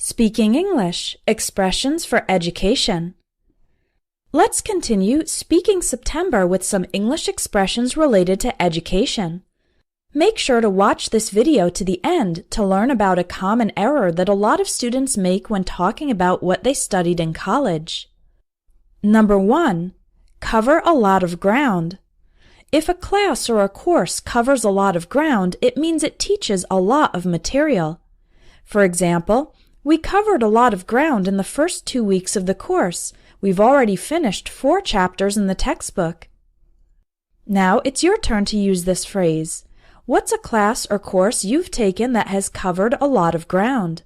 Speaking English, Expressions for Education. Let's continue Speaking September with some English expressions related to education. Make sure to watch this video to the end to learn about a common error that a lot of students make when talking about what they studied in college. Number 1. Cover a lot of ground. If a class or a course covers a lot of ground, it means it teaches a lot of material. For example, we covered a lot of ground in the first 2 weeks of the course. We've already finished 4 chapters in the textbook. Now it's your turn to use this phrase. What's a class or course you've taken that has covered a lot of ground?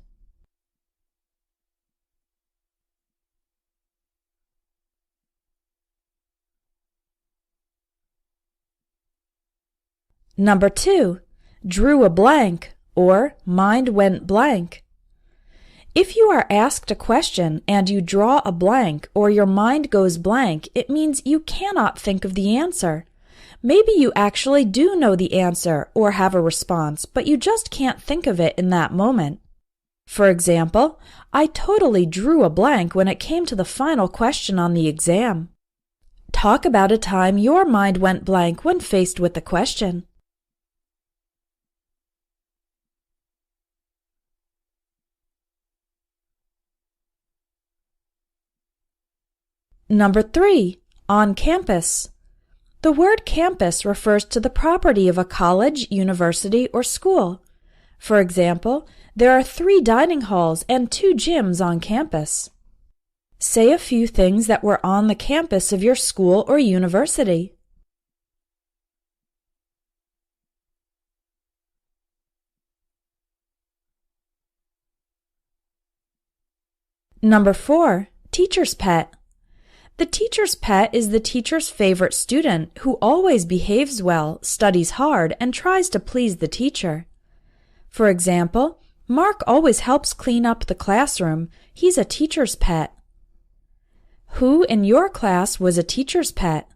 Number 2. Drew a blank, or mind went blank. If you are asked a question and you draw a blank or your mind goes blank, it means you cannot think of the answer. Maybe you actually do know the answer or have a response, but you just can't think of it in that moment. For example, I totally drew a blank when it came to the final question on the exam. Talk about a time your mind went blank when faced with the question. Number 3. On campus. The word campus refers to the property of a college, university, or school. For example, there are 3 dining halls and 2 gyms on campus. Say a few things that were on the campus of your school or university. Number 4. Teacher's pet. The teacher's pet is the teacher's favorite student who always behaves well, studies hard, and tries to please the teacher. For example, Mark always helps clean up the classroom. He's a teacher's pet. Who in your class was a teacher's pet?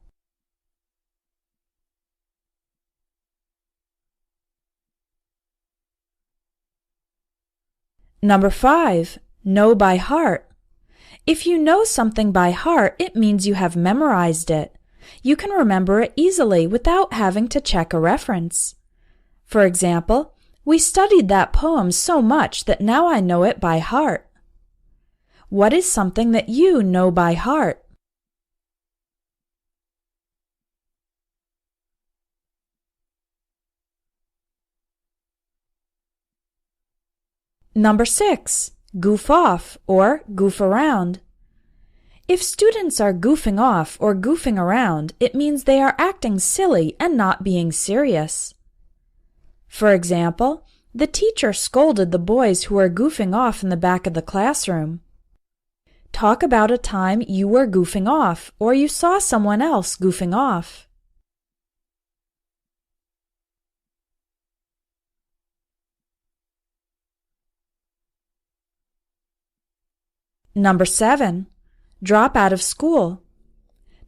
Number 5. Know by heart. If you know something by heart, it means you have memorized it. You can remember it easily without having to check a reference. For example, we studied that poem so much that now I know it by heart. What is something that you know by heart? Number 6. Goof off or goof around. If students are goofing off or goofing around, it means they are acting silly and not being serious. For example, the teacher scolded the boys who were goofing off in the back of the classroom. Talk about a time you were goofing off or you saw someone else goofing off. Number 7. Drop out of school.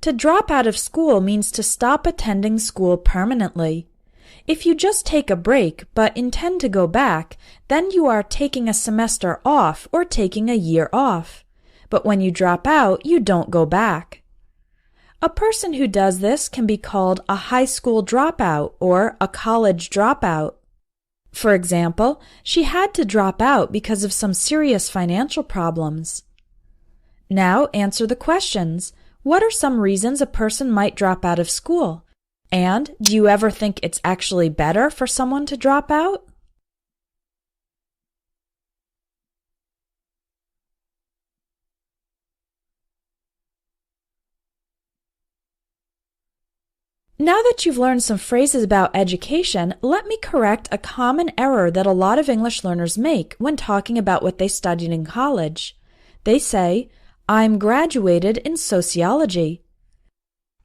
To drop out of school means to stop attending school permanently. If you just take a break but intend to go back, then you are taking a semester off or taking a year off. But when you drop out, you don't go back. A person who does this can be called a high school dropout or a college dropout. For example, she had to drop out because of some serious financial problems. Now answer the questions. What are some reasons a person might drop out of school? And do you ever think it's actually better for someone to drop out? Now that you've learned some phrases about education, let me correct a common error that a lot of English learners make when talking about what they studied in college. They say, I'm graduated in sociology.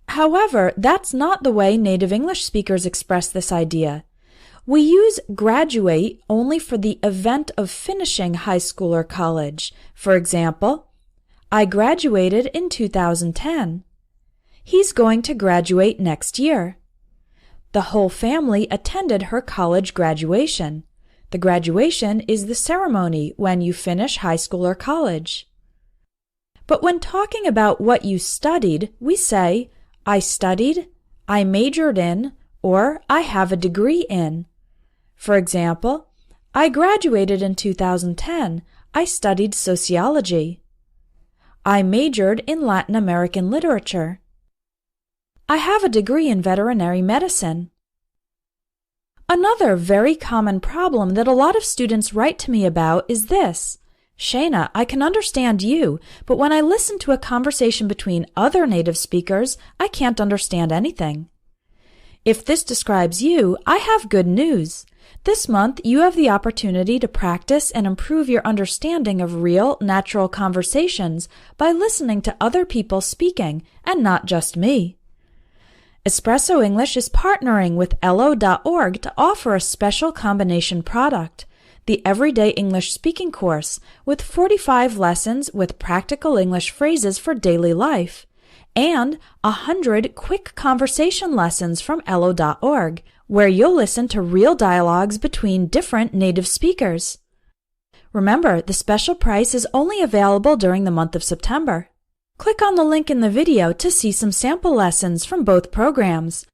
However, that's not the way native English speakers express this idea. We use graduate only for the event of finishing high school or college. For example, I graduated in 2010. He's going to graduate next year. The whole family attended her college graduation. The graduation is the ceremony when you finish high school or college. But when talking about what you studied, we say, I studied, I majored in, or I have a degree in. For example, I graduated in 2010. I studied sociology. I majored in Latin American literature. I have a degree in veterinary medicine. Another very common problem that a lot of students write to me about is this. Shayna, I can understand you, but when I listen to a conversation between other native speakers, I can't understand anything. If this describes you, I have good news. This month, you have the opportunity to practice and improve your understanding of real, natural conversations by listening to other people speaking, and not just me. Espresso English is partnering with Elo.org to offer a special combination product, the Everyday English Speaking course, with 45 lessons with practical English phrases for daily life, and 100 quick conversation lessons from Elo.org, where you'll listen to real dialogues between different native speakers. Remember, the special price is only available during the month of September. Click on the link in the video to see some sample lessons from both programs.